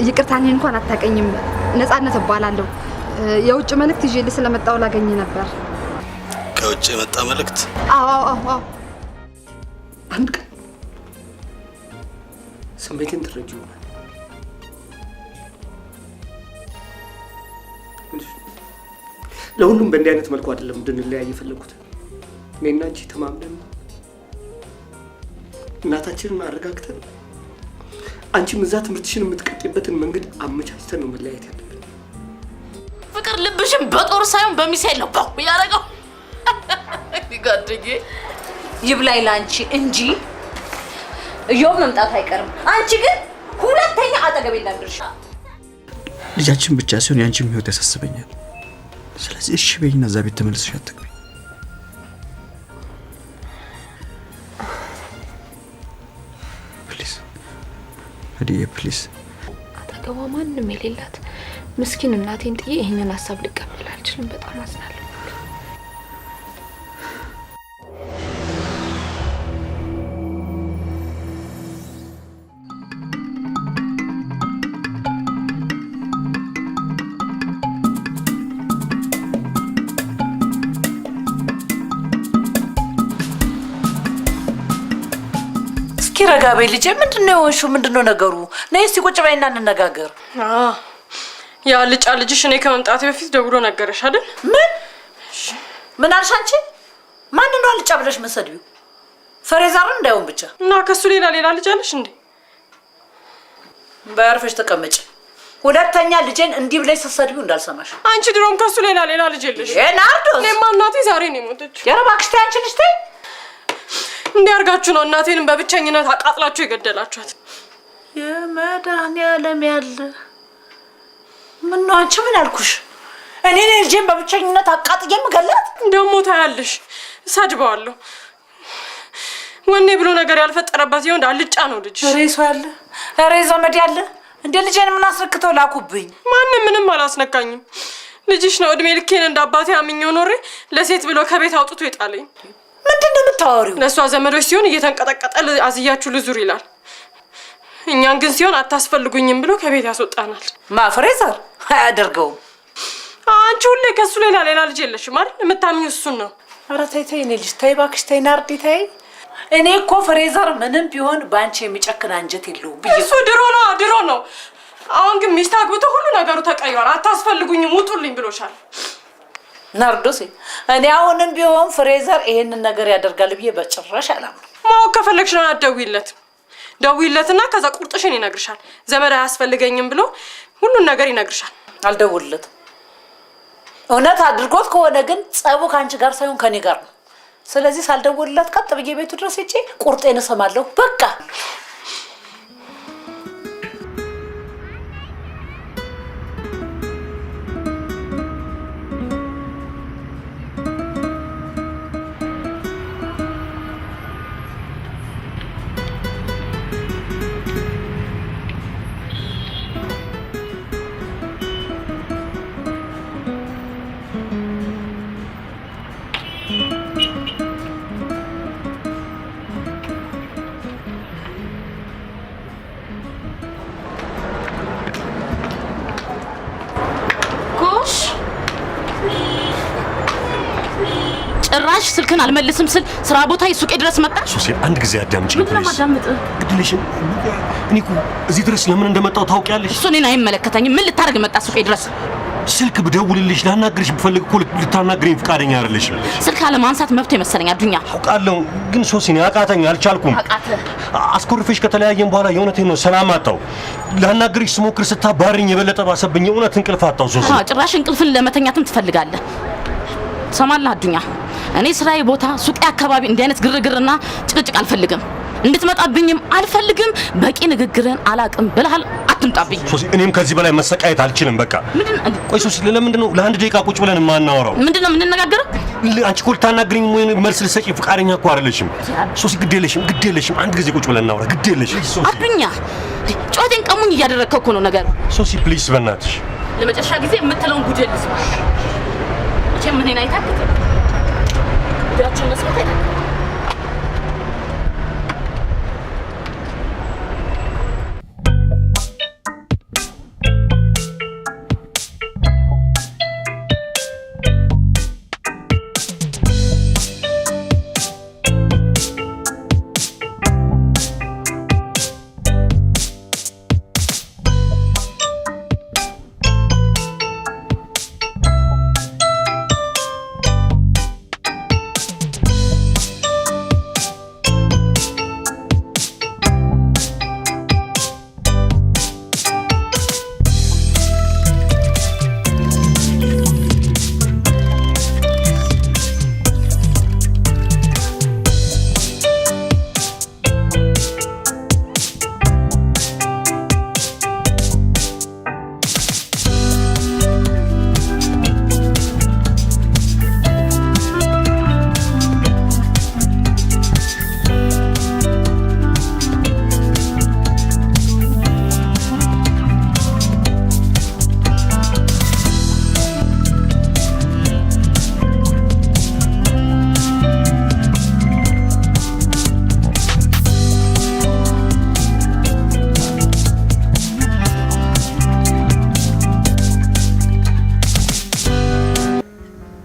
ይቅርታ እኔን እንኳን አታቀኝም ነፃነት እባላለሁ የውጭ መልእክት ይዤልህ ስለመጣው ላገኝ ነበር ከውጭ የመጣ መልእክት አዎ አንድ ቀን ስሜቴን ትረጂው ለሁሉም በእንዲህ አይነት መልኩ አይደለም እንድንለያይ የፈለኩት እኔና አንቺ ተማምነን እናታችንን አረጋግተን አንቺም እዛ ትምህርትሽን የምትቀጥይበትን መንገድ አመቻችተን ነው መለያየት ያለብን። ፍቅር ልብሽን በጦር ሳይሆን በሚሳኤል ነው ባው ያረጋው። ይጋደጌ ይብላይ ላንቺ እንጂ እዮብ መምጣት አይቀርም። አንቺ ግን ሁለተኛ አጠገቤ እንዳትደርሺ። ልጃችን ብቻ ሲሆን ያንቺም ህይወት ያሳስበኛል። ስለዚህ እሺ በይና እዛ ቤት ተመልሰሽ አትግቢ። ፕሊዝ አጠገቧ ማንም የሌላት ምስኪን እናቴን ጥዬ ይሄንን ሐሳብ ልቀበል አልችልም። በጣም አዝናለሁ። ረጋ በይ ልጄ። ምንድነው የሆንሽው? ምንድነው ነገሩ? ነይ እስቲ ቁጭ በይና እንነጋገር። ያ ልጅሽ እኔ ከመምጣቴ በፊት ደውሎ ነገረሽ አይደል? ምን አልሽ አንቺ? ማን ነው ልጫ ብለሽ መሰድቢው? ፍሬዘር እንዳይሆን ብቻ እና ከሱ ሌላ ልጅ አለሽ እንዴ? ባርፈሽ ተቀመጭ። ሁለተኛ ልጄን እንዲህ ብለሽ ተሰድቢው እንዳልሰማሽ። አንቺ ድሮም ከሱ ሌላ ልጅ የለሽ። ናርዶስ እኔማ እናቴ ዛሬ ነው የሞተችው። ኧረ እባክሽ ተይ አንቺ ልጅ ተይ። እንዲያርጋችሁ ነው እናቴንም በብቸኝነት አቃጥላችሁ የገደላችኋት። የመድኃኒዓለም ያለ ምን ነው አንቺ? ምን አልኩሽ? እኔ ልጄን በብቸኝነት አቃጥዬ የምገላት? ደሞ ታያለሽ፣ ሰድባለሁ። ወኔ ብሎ ነገር ያልፈጠረበት ይሁን አልጫ ነው ልጅ። ሬሶ ያለ ሬሶ ዘመድ ያለ እንደ ልጄን ምን አስረክተው ላኩብኝ? ማንም ምንም አላስነካኝም። ልጅሽ ነው እድሜ ልኬን እንደ አባቴ አምኜው ኖሬ ለሴት ብሎ ከቤት አውጥቶ ይጣለኝ። ምንድነው የምታወሪው? ለሷ ዘመዶች ሲሆን እየተንቀጠቀጠ አዝያችሁ ልዙር ይላል። እኛን ግን ሲሆን አታስፈልጉኝም ብሎ ከቤት ያስወጣናል። ማፍሬዘር አያደርገውም። አንቺ ሁሌ ከሱ ሌላ ልጅ የለሽም አይደል? የምታምኚው እሱን ነው። ኧረ ተይ ተይ፣ እኔ ልጅ ተይ እባክሽ ተይ ናርዲ ተይ። እኔ እኮ ፍሬዘር ምንም ቢሆን ባንቺ የሚጨክን አንጀት የለውም ብዬ እሱ ድሮ ነው። አሁን ግን ሚስት አግብቶ ሁሉ ነገሩ ተቀይሯል። አታስፈልጉኝም ውጡልኝ ብሎሻል። ናርዶስ እኔ አሁንም ቢሆን ፍሬዘር ይሄንን ነገር ያደርጋል ብዬ በጭራሽ አላምንም። ማወቅ ከፈለግሽ ነው ደውይለትና ከዛ ቁርጥሽን ይነግርሻል። ዘመድ አያስፈልገኝም ብሎ ሁሉን ነገር ይነግርሻል። አልደውልለትም። እውነት አድርጎት ከሆነ ግን ጸቡ ካንቺ ጋር ሳይሆን ከኔ ጋር ነው። ስለዚህ ሳልደውልለት ቀጥ ብዬ ቤቱ ድረስ ሄጄ ቁርጤን እሰማለሁ። በቃ ጭራሽ ስልክን አልመልስም ስል ስራ ቦታ ሱቄ ድረስ መጣ። ሶሲ አንድ ጊዜ አዳምጪኝ ፕሊዝ። ምን ማዳምጥ? ግድልሽን እኔ እኮ እዚህ ድረስ ለምን እንደመጣው ታውቂያለሽ? እሱ እኔን አይመለከተኝም። ምን ልታረግ መጣ ሱቄ ድረስ? ስልክ ብደውልልሽ ላናግርሽ ብፈልግ እኮ ልታናግረኝ ፍቃደኛ አይደለሽ። ስልክ አለማንሳት መብት የመሰለኝ አዱኛ። አውቃለሁ ግን ሶሲ እኔ አቃተኝ፣ አልቻልኩም። አስኮርፌሽ ከተለያየን በኋላ የእውነቴን ነው ሰላም አጣው። ላናግርሽ ስሞክር ስታባርኝ የበለጠ ባሰብኝ። የእውነት እንቅልፍ አጣው ሶሲ። ጭራሽ እንቅልፍን ለመተኛትም ትፈልጋለህ? ሰማላ አዱኛ፣ እኔ ስራዬ ቦታ ሱቄ አካባቢ እንዲህ አይነት ግርግርና ጭቅጭቅ አልፈልግም። እንድትመጣብኝም አልፈልግም። በቂ ንግግርን አላቅም ብለሃል። አትምጣብኝ ሶሲ። እኔም ከዚህ በላይ መሰቃየት አልችልም። በቃ ቆይ ሶሲ፣ ለምንድን ነው ለአንድ ደቂቃ ቁጭ ብለን የማናወራው? ምንድን ነው የምንነጋገረው? አንቺ እኮ ልታናግሪኝ ወይ መልስ ልትሰጪ ፍቃደኛ እኮ አይደለሽም ሶሲ። ግድ የለሽም አንድ ጊዜ ቁጭ ብለን እናውራ። ግድ የለሽም አዱኛ። ጮቴን ቀሙኝ እያደረግከው እኮ ነው ነገሩ። ሶሲ ፕሊዝ በእናትሽ ለመጨረሻ ጊዜ የምትለውን ጉድ ልስማ። ምን እኔን አይታክት ጉዳያችን መስማት አይደለም።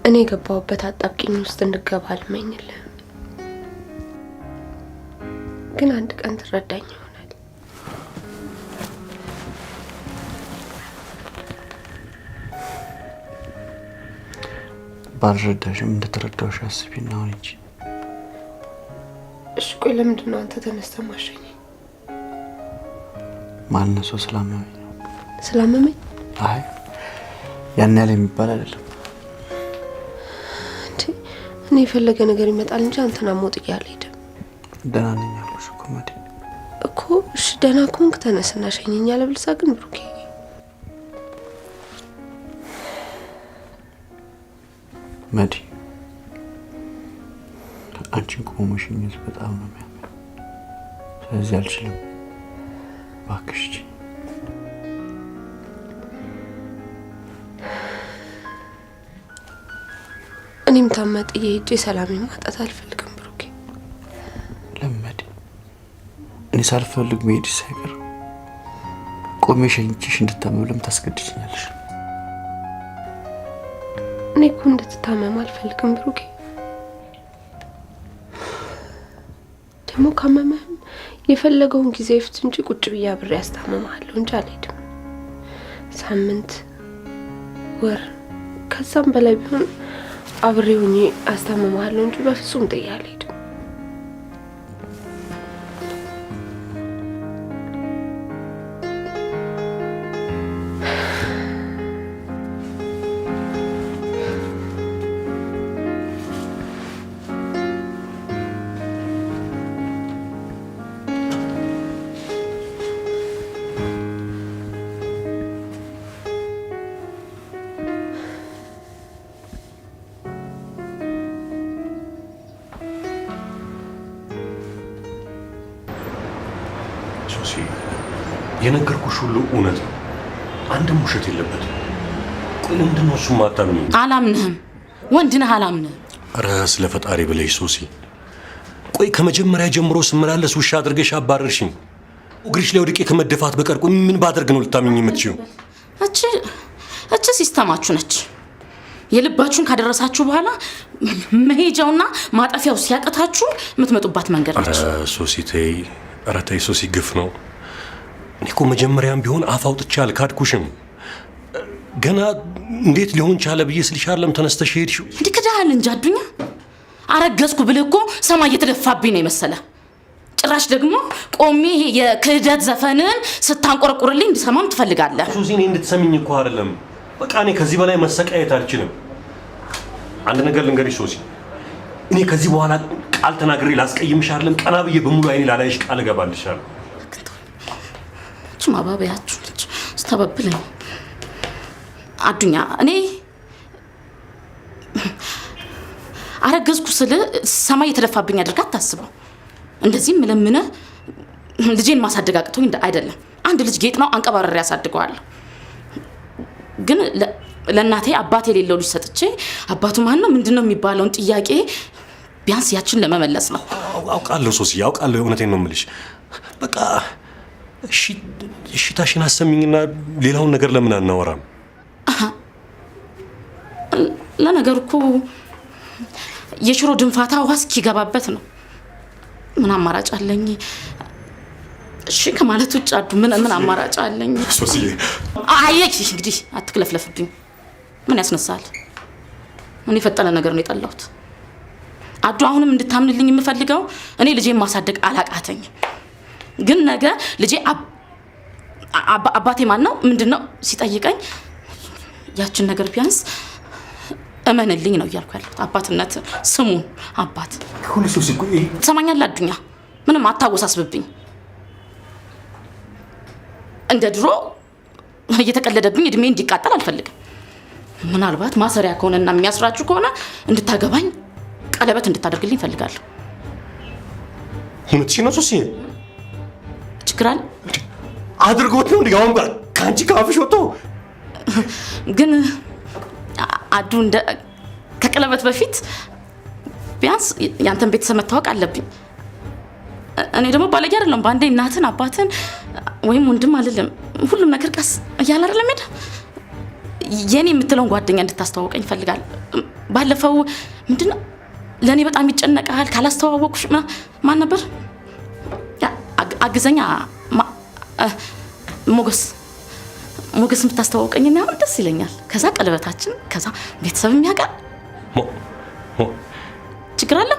እኔ ገባሁበት አጣብቂኝ ውስጥ እንድገባ አልመኝልህ። ግን አንድ ቀን ትረዳኝ ይሆናል። ባልረዳሽም እንደተረዳሁሽ አስቢና አሁን እንጂ። እሺ ቆይ ለምንድን ነው አንተ ተነስተህ ማሸኝ? ማንነው ሰው ስላመመኝ ነው። ስላመመኝ? አይ ያን ያለ የሚባል አይደለም። እኔ የፈለገ ነገር ይመጣል እንጂ አንተና ሞት እያልሄድም ደህና ነኝ አልኩሽ እኮ መዲ እኮ። እሺ ደህና ከሆንክ ተነስና ሸኘኝ። አለበለዚያ ግን ብሩኬ መዲ አንቺን ቆሞ መሸኘት በጣም ነው የሚያምር። ስለዚህ አልችልም እባክሽ። እኔም ታመጥዬ ሄጄ ሰላሜን ማጣት አልፈልግም ብሩኬ። ለመዲ እኔ ሳልፈልግ መሄድ ሳይቀር ቆሜ ሸኝቼሽ እንድታመም ለምን ታስገድጅኛለሽ? እኔ እኮ እንድትታመም አልፈልግም ብሩኬ። ደግሞ ካመመህም የፈለገውን ጊዜ ይፍት እንጂ ቁጭ ብዬ አብሬ ያስታምምሃለሁ እንጂ አልሄድም። ሳምንት፣ ወር ከዛም በላይ ቢሆን አብሬ ሆኜ አስታምምሃለሁ እንጂ በፍጹም ጥዬ አልሄድም። ሶሲ የነገርኩሽ ሁሉ እውነት ነው። አንድም ውሸት የለበትም። ቆይ ለምንድን ነው እሱም አታምኚኝ? አላምንህም። ወንድ ነህ፣ አላምንህም። ኧረ ስለ ፈጣሪ ብለሽ ሶሲ። ቆይ ከመጀመሪያ ጀምሮ ስመላለስ ውሻ አድርገሽ አባረርሽኝ። እግርሽ ላይ ወድቄ ከመደፋት በቀር ቆይ ምን ባደርግ ነው ልታምኚኝ የምትችይው? እቺ ሲስተማችሁ ነች። የልባችሁን ካደረሳችሁ በኋላ መሄጃውና ማጠፊያው ሲያቀታችሁ የምትመጡባት መንገድ ነች። ኧረ ሶሲ ተይ። ኧረ ተይ ሶሲ፣ ግፍ ነው። እኔ እኮ መጀመሪያም ቢሆን አፍ አውጥቼ አልካድኩሽም። ገና እንዴት ሊሆን ቻለ ብዬ ስልሽ አይደለም ተነስተሽ ሄድሽው። እንድክዳል እንጂ አዱኛ፣ አረገዝኩ ብልህ እኮ ሰማይ እየተደፋብኝ ነው የመሰለ። ጭራሽ ደግሞ ቆሜ የክህደት ዘፈንን ስታንቆረቁርልኝ እንድሰማም ትፈልጋለህ። ሶሲ፣ እኔ እንድትሰሚኝ እኮ አይደለም። በቃ እኔ ከዚህ በላይ መሰቃየት አልችልም። አንድ ነገር ልንገርሽ ሶሲ፣ እኔ ከዚህ በኋላ ቃል ተናግሬ ላስቀይምሽ አይደለም፣ ቀና ብዬ በሙሉ አይኔ ላላይሽ ቃል እገባልሻለሁ። ማባቢያችሁ ልጅ ስተባብለኝ አዱኛ፣ እኔ አረገዝኩ ስለ ሰማይ የተደፋብኝ አድርጋ አታስበው። እንደዚህም ለምነ ልጄን ማሳደግ አቅቶኝ አይደለም። አንድ ልጅ ጌጥ ነው፣ አንቀባረር ያሳድገዋለሁ። ግን ለእናቴ አባት የሌለው ልጅ ሰጥቼ አባቱ ማን ነው ምንድነው የሚባለውን ጥያቄ ቢያንስ ያችን ለመመለስ ነው። አውቃለሁ ሶሲ፣ አውቃለሁ። እውነቴን ነው የምልሽ። በቃ እሺታሽን አሰሚኝና ሌላውን ነገር ለምን አናወራም? ለነገር እኮ የሽሮ ድንፋታ ውሃ እስኪገባበት ነው። ምን አማራጭ አለኝ? እሺ ከማለት ውጭ አዱ ምን አማራጭ አለኝ? ሶሲ፣ አየሽ እንግዲህ አትክለፍለፍብኝ። ምን ያስነሳል? እኔ የፈጠነ ነገር ነው የጠላሁት። አዱ አሁንም እንድታምንልኝ የምፈልገው እኔ ልጄን ማሳደግ አላቃተኝም። ግን ነገ ልጄ አባቴ ማን ነው ምንድነው ሲጠይቀኝ ያችን ነገር ቢያንስ እመንልኝ ነው እያልኩ ያለሁት። አባትነት ስሙን አባት ሁሉ ሶሲ፣ ትሰማኛለህ አዱኛ? ምንም አታወሳስብብኝ። እንደ ድሮ እየተቀለደብኝ እድሜ እንዲቃጠል አልፈልግም። ምናልባት ማሰሪያ ከሆነና የሚያስራችሁ ከሆነ እንድታገባኝ ቀለበት እንድታደርግልኝ እፈልጋለሁ። እውነትሽን ነው ሶሲ? ችግር አለ? አድርጎት ነው ያውም ከአንቺ ከአፍሽ ወጥቶ። ግን አዱ እንደ ከቀለበት በፊት ቢያንስ ያንተን ቤተሰብ መታወቅ አለብኝ። እኔ ደግሞ ባለጌ አይደለም። በአንዴ እናትን አባትን ወይም ወንድም አይደለም፣ ሁሉም ነገር ቀስ እያለ አይደለም ሄደ። የኔ የምትለውን ጓደኛ እንድታስተዋውቀኝ እፈልጋለሁ። ባለፈው ምንድነው ለኔ በጣም ይጨነቃል ካላስተዋወቅሽ ማን ነበር አግዘኛ ሞገስ የምታስተዋውቀኝና አሁን ደስ ይለኛል ከዛ ቀለበታችን ከዛ ቤተሰብ የሚያውቃል ችግር አለ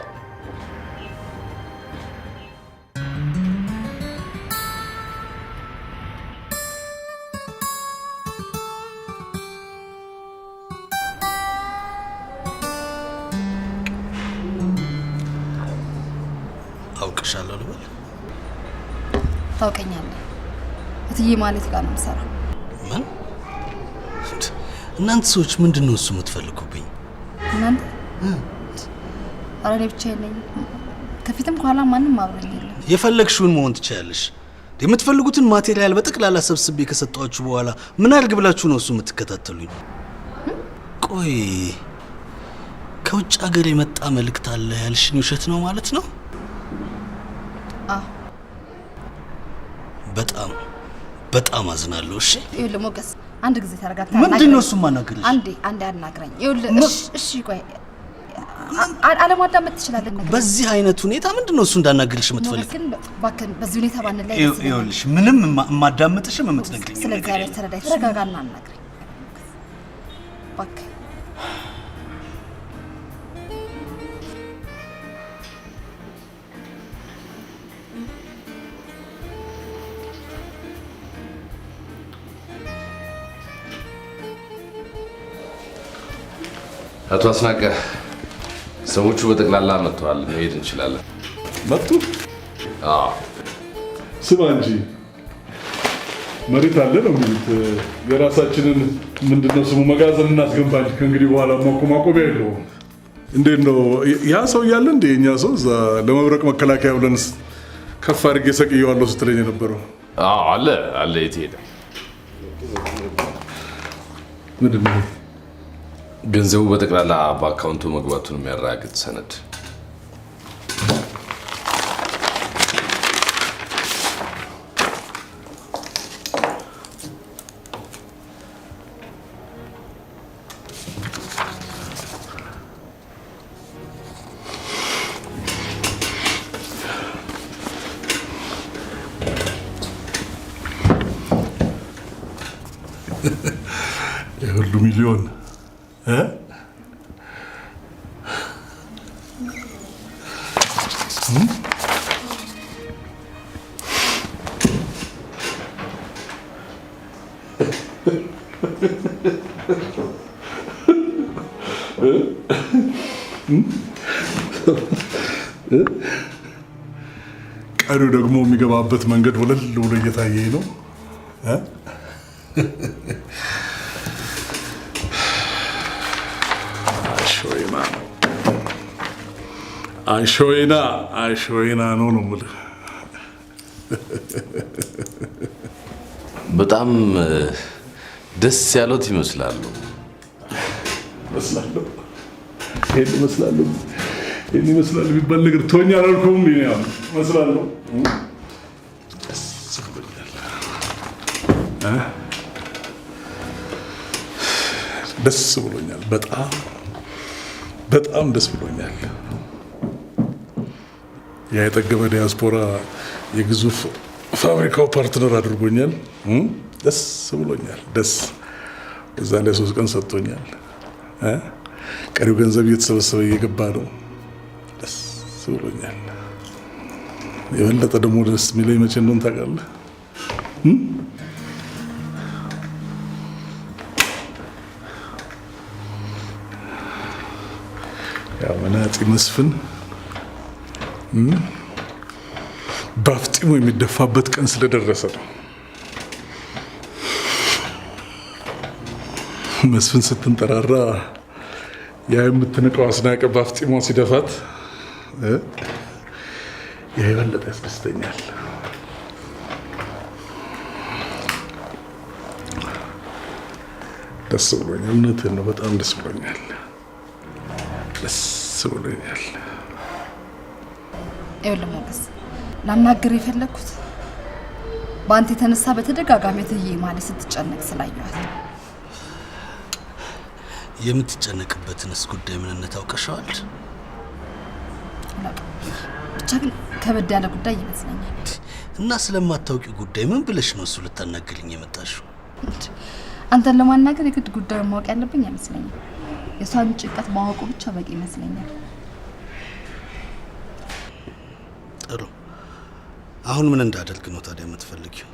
አውቅሻለሁ ልበል ታውቀኛለህ እትዬ ማለት ጋር ነው የምሰራው ምን እናንተ ሰዎች ምንድነው እሱ የምትፈልጉብኝ እናንተ አሬ ብቻዬን ነኝ ከፊትም ከኋላ ማንንም አብረኝ የለም የፈለግሽውን መሆን ትችያለሽ የምትፈልጉትን ማቴሪያል በጠቅላላ ሰብስቤ ከሰጣችሁ በኋላ ምን አድርግ ብላችሁ ነው እሱ የምትከታተሉኝ ቆይ ከውጭ ሀገር የመጣ መልእክት አለ ያልሽኝ ውሸት ነው ማለት ነው በጣም አዝናለሁ እሺ ይኸውልህ ሞገስ አንድ ጊዜ ተረጋግተህ ምንድነው እሱ ማናገርሽ አንዴ አናግረኝ ይኸውልህ እሺ ቆይ አለማዳመጥ ትችላለህ ነገር በዚህ አይነት ሁኔታ ምንድነው እሱ እንዳናገርሽ የምትፈልጊው ግን ባክን በዚህ ሁኔታ ባንላይ ይኸውልሽ ምንም ማዳመጥሽም የምትነግሪኝ ስለ እግዚአብሔር ተረጋጋና አናግረኝ ባክን አቶ አስናቀ ሰዎቹ በጠቅላላ መጥተዋል መሄድ እንችላለን መጡ ስማ እንጂ መሬት አለ ነው የሚሉት የራሳችንን ምንድነው ስሙ መጋዘን እናስገባል ከእንግዲህ በኋላ ማቆሚያ የለውም እንዴት ነው ያ ሰው ያለ እንደ የኛ ሰው እዛ ለመብረቅ መከላከያ ብለን ከፍ አድርጌ ሰቅየዋለሁ ስትለኝ የነበረው አለ የት ሄደ ምንድነው ገንዘቡ በጠቅላላ በአካውንቱ መግባቱን የሚያረጋግጥ ሰነድ የሁሉ ሚሊዮን ቀሪው ደግሞ የሚገባበት መንገድ ወለል ብሎ እየታየኝ ነው አይሾይና ነው የምልህ በጣም ደስ ያሉት ይመስላሉ ይመስላል ቢባል ነገር ቶኛ አላልኩም ቢኒያም መስላለሁ ደስ ብሎኛል በጣም ደስ ብሎኛል ያ የጠገበ ዲያስፖራ የግዙፍ ፋብሪካው ፓርትነር አድርጎኛል ደስ ብሎኛል እዛ ላይ 3 ቀን ሰጥቶኛል ቀሪው ገንዘብ እየተሰበሰበ እየገባ ነው ደስ ብሎኛል የበለጠ ደግሞ ደስ የሚለኝ መቼ እንደሆነ ታውቃለህ ያው መናጢ መስፍን ባፍጢሙ የሚደፋበት ቀን ስለደረሰ ነው መስፍን ስትንጠራራ ያ የምትንቀው አስናቀ ባፍጢሙ ሲደፋት ያ የበለጠ ያስደስተኛል ደስ ብሎኛል እውነትህን ነው በጣም ደስ ብሎኛል ይኸውልህ ሞገስ ላናግር የፈለኩት በአንተ የተነሳ በተደጋጋሚ እትዬ ማለት ስትጨነቅ ስላየኋት የምትጨነቅበትንስ ጉዳይ ምንነት አውቀሻል? ብቻ ግን ከበድ ያለ ጉዳይ ይመስለኛል። እና ስለማታውቂው ጉዳይ ምን ብለሽ ነው እሱ ልታናግሪኝ የመጣሽው? አንተን ለማናገር የግድ ጉዳዩን ማወቅ ያለብኝ አይመስለኝም። የሷን ጭንቀት ማወቁ ብቻ በቂ ይመስለኛል። ጥሩ። አሁን ምን እንዳደርግ ነው ታዲያ የምትፈልጊው?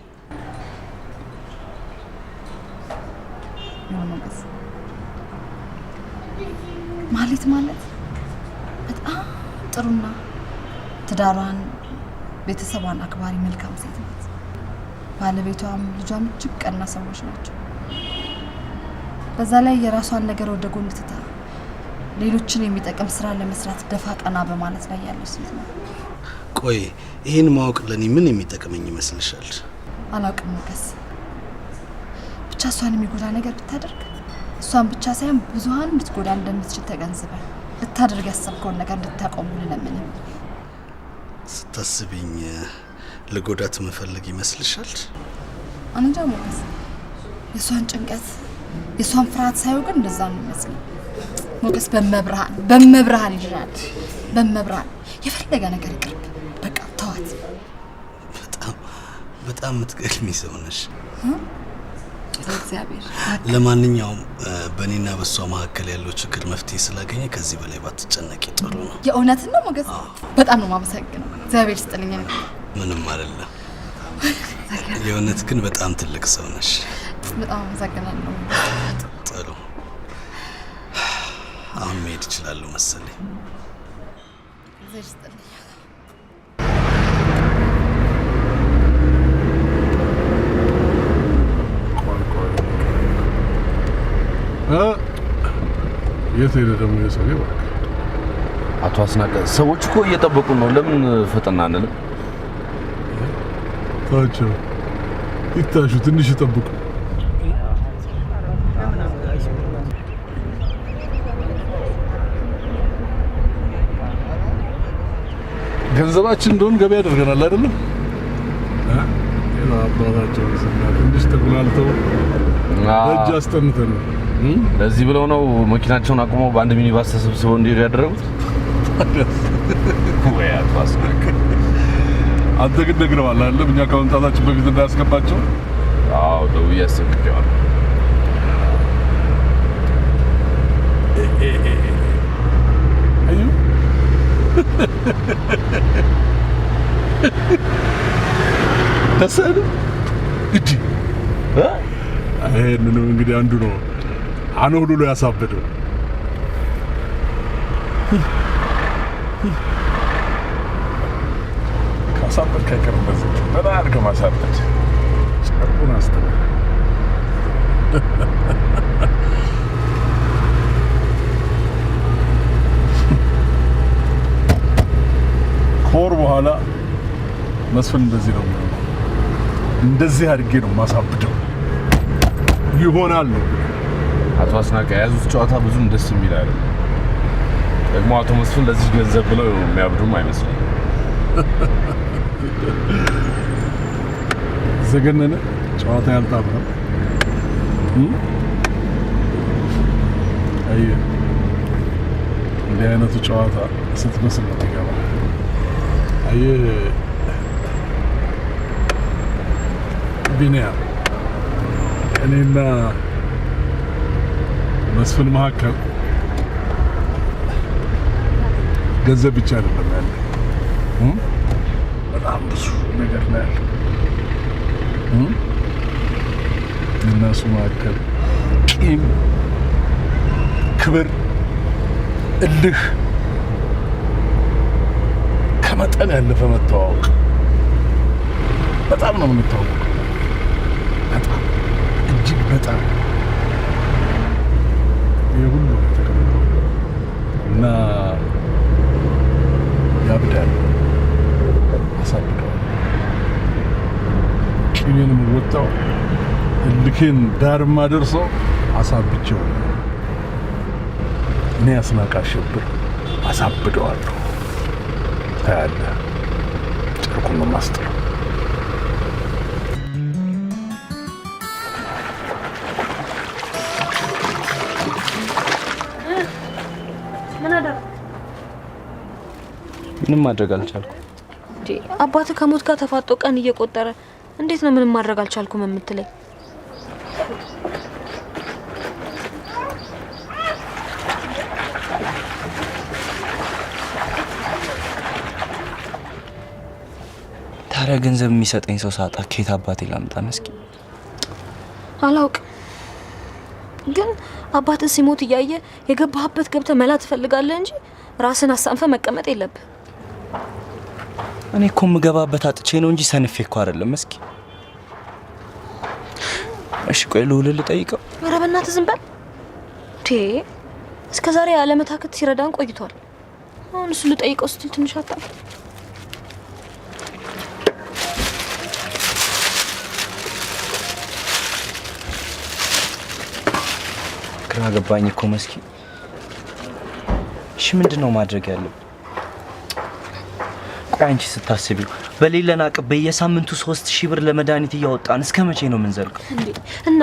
ማለት በጣም ጥሩና ትዳሯን ቤተሰቧን አክባሪ መልካም ሴት ናት። ባለቤቷም ልጇም እጅግ ቀና ሰዎች ናቸው። በዛ ላይ የራሷን ነገር ወደ ጎን ትታ ሌሎችን የሚጠቅም ስራ ለመስራት ደፋ ቀና በማለት ላይ ያለች ሴት ናት። ቆይ ይሄን ማወቅ ለኔ ምን የሚጠቅመኝ ይመስልሻል? አላውቅም ሞገስ። ብቻ እሷን የሚጎዳ ነገር ብታደርግ እሷን ብቻ ሳይሆን ብዙሃን ልትጎዳ እንደምትችል ተገንዝበህ ልታደርግ ያሰብከውን ነገር እንድታቆሙ ልለምንህ። ስታስቢኝ ልጎዳት መፈለግ ይመስልሻል? አንጃ ሞገስ፣ የሷን ጭንቀት የሷን ፍርሃት ሳይሆን ግን እንደዛ ነው የሚመስለው። ሞገስ በመብርሃን ይላል። በመብርሃን የፈለገ ነገር ይቅርብ፣ በቃ ተዋት። በጣም የምትገርሚ ሰው ነሽ። እግዚአብሔር። ለማንኛውም በእኔና በሷ መካከል ያለው ችግር መፍትሄ ስላገኘ ከዚህ በላይ ባትጨነቂ ጥሩ ነው። የእውነት ነው ሞገስ፣ በጣም ነው የማመሰግነው። እግዚአብሔር ይስጥልኝ። ምንም አይደለም። የእውነት ግን በጣም ትልቅ ሰው ነሽ። በጣም አመሰግናለሁ። ጥሩ። አሁን መሄድ እችላለሁ መሰለኝ። እግዚአብሔር ይስጥልኝ። የት ሄደ ደግሞ የሰው? አቶ አስናቀ ሰዎች እኮ እየጠበቁ ነው። ለምን ፈጠና አንልም? ታቸው ይታሹ፣ ትንሽ ይጠብቁ። ገንዘባችን እንደሆን ገበያ ያደርገናል አይደለም? አባታቸው ትንሽ ተጉላልተው በእጅ አስጠንተን ለዚህ ብለው ነው መኪናቸውን አቁመው በአንድ ሚኒባስ ተሰብስበው እንዲሄዱ ያደረጉት። ወይ አቶ አስናቀ፣ አንተ ግን ነግረዋል አይደለም? እኛ ከመምጣታችን በፊት እንዳያስገባቸው። አዎ ደውዬ አስገብቼዋለሁ። አዩ ተሰደ እጂ ይሄንን እንግዲህ አንዱ ነው አኖሉሎ ያሳበደው። ካሳበድ ከከረም በዚህ በጣም አድርገህ ማሳበድ ጨርቁን አስተው ኮር በኋላ መስፍን እንደዚህ ነው የሚሆነው። እንደዚህ አድርጌ ነው ማሳብደው ይሆናል። አቶ አስናቀ የያዙት ጨዋታ ብዙም ደስ የሚል አይደለም። ደግሞ አቶ መስፍን ለዚህ ገንዘብ ብለው የሚያብዱም አይመስልም። ዘገነነ ጨዋታ ያልጣብረው አይ እንዲህ አይነቱ ጨዋታ ስትመስል ነው የሚገባ። አይ ቢኒያም እኔና መስፍን መካከል ገንዘብ ብቻ አይደለም ያለ፣ በጣም ብዙ ነገር ነው ያለ። እነሱ መካከል ቂም፣ ክብር፣ እልህ፣ ከመጠን ያለፈ መተዋወቅ፣ በጣም ነው የምንተዋወቀው። በጣም እጅግ በጣም የሁሉ ተቀምጠው እና ያብዳል። አሳብደዋል። ቂሜን የምወጣው እልኬን ዳርማ ደርሰው አሳብቼው እኔ አስናቀ አሸብር አሳብደዋለሁ። ታያለህ። ጨርቁን ነው የማስጥለው። ምንም ማድረግ አልቻልኩም። አባትህ ከሞት ጋር ተፋጦ ቀን እየቆጠረ እንዴት ነው ምንም ማድረግ አልቻልኩም የምትለኝ? ታዲያ ገንዘብ የሚሰጠኝ ሰው ሳጣ ከየት አባቴ ላምጣ? መስኪ አላውቅም፣ ግን አባትህ ሲሞት እያየ የገባህበት ገብተህ መላ ትፈልጋለህ እንጂ ራስን አሳንፈ መቀመጥ የለብህ። እኔ እኮ የምገባበት አጥቼ ነው እንጂ ሰንፌ እኮ አይደለም። መስኪ እሺ ቆይ ልውል ልጠይቀው። ኧረ በእናትህ ዝም በል። እስከ ዛሬ ያለመታከት ሲረዳን ቆይቷል። አሁን እሱ ልጠይቀው ስትል ትንሽ አጣ። ግራ ገባኝ እኮ መስኪ። እሺ ምንድነው ማድረግ ያለው? ቆይ አንቺ ስታስቢው በሌለን አቅም በየሳምንቱ 3000 ብር ለመድኃኒት እያወጣን እስከ መቼ ነው የምንዘልቀው? እና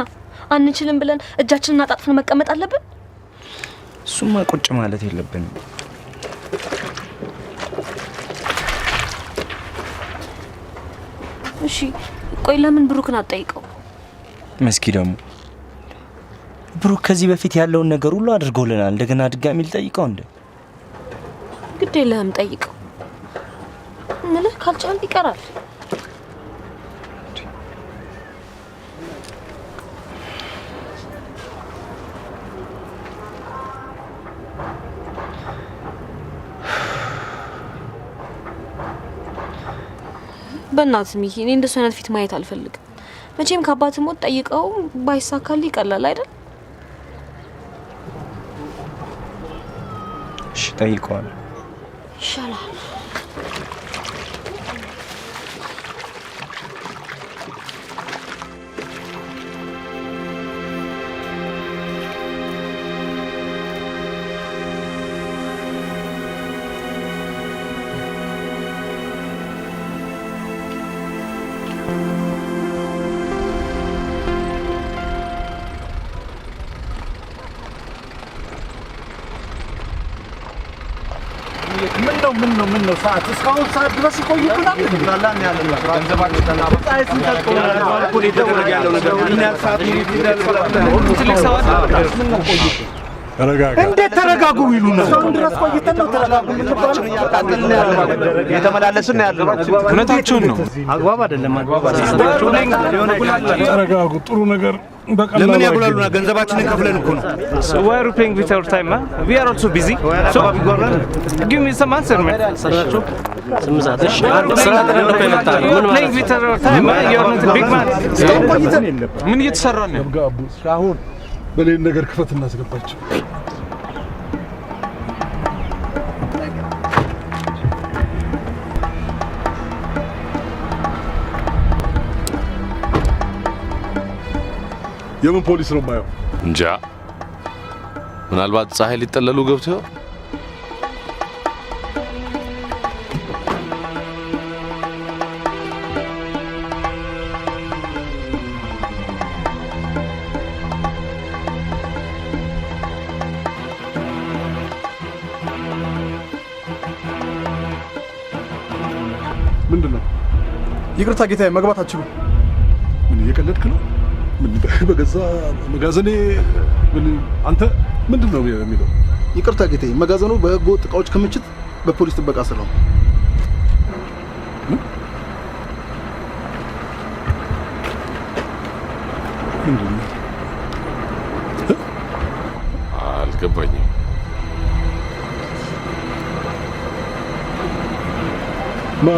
አንችልም ብለን እጃችንን አጣጥፈን መቀመጥ አለብን? እሱማ ቁጭ ማለት የለብንም። እሺ ቆይ ለምን ብሩክን አትጠይቀው? መስኪ ደግሞ ብሩክ ከዚህ በፊት ያለውን ነገር ሁሉ አድርጎልናል። እንደገና ድጋሚ ልጠይቀው እንዴ? ግድ የለህም ጠይቀው። ምልህ ካልቻል ይቀራል። በእናትህ ሚኪ፣ እኔ እንደሱ አይነት ፊት ማየት አልፈልግም። መቼም ከአባትህ ሞት ጠይቀው ባይሳካል ይቀላል አይደል? እሺ ጠይቀዋለሁ። ይሻላል። ምን ነው ሰዓት እስካሁን ሰዓት ድረስ ይቆይብናል። እንላለን ያለን ገንዘባችን ተናባይ ተጠቆራል እኮ ሊደረግ ያለው ነገር ምን ያህል ሰዓት ይደርሳል? ሁሉ ትልቅ ሰው አይደል? ምን ነው ቆይቶ ተረጋጋ። እንዴት ተረጋጉ ይሉና እስካሁን ድረስ ቆይተን ነው ተረጋጉ የምንባለው? የተመላለስን ያለው እውነታችሁን ነው። አግባብ አይደለም። አግባብ አይደለም። ተረጋጉ። ጥሩ ነገር በቀላሉ ለምን ያጉላሉና ገንዘባችንን ከፍለን እኮ ነው። So why are you playing with our time? We are also busy. So give me some answer, man. ሰራችሁ ስምዛተሽ You are playing with our time. You are not a big man. ምን እየተሰራ ነው? አሁን በሌላ ነገር ክፈት እናስገባቸው። የምን ፖሊስ ነው የማየው? እንጃ ምናልባት ፀሐይ ሊጠለሉ ገብተው ምንድነው? ይቅርታ ጌታዬ፣ መግባት አትችሉም። ምን እየቀለድክ ነው? ምን በገዛ መጋዘኔ ምን አንተ ምንድነው የሚለው? ይቅርታ ጌታዬ፣ መጋዘኑ በህገ ወጥ እቃዎች ክምችት በፖሊስ ጥበቃ ስር ነው። ምንድነው? አልገባኝም። ማ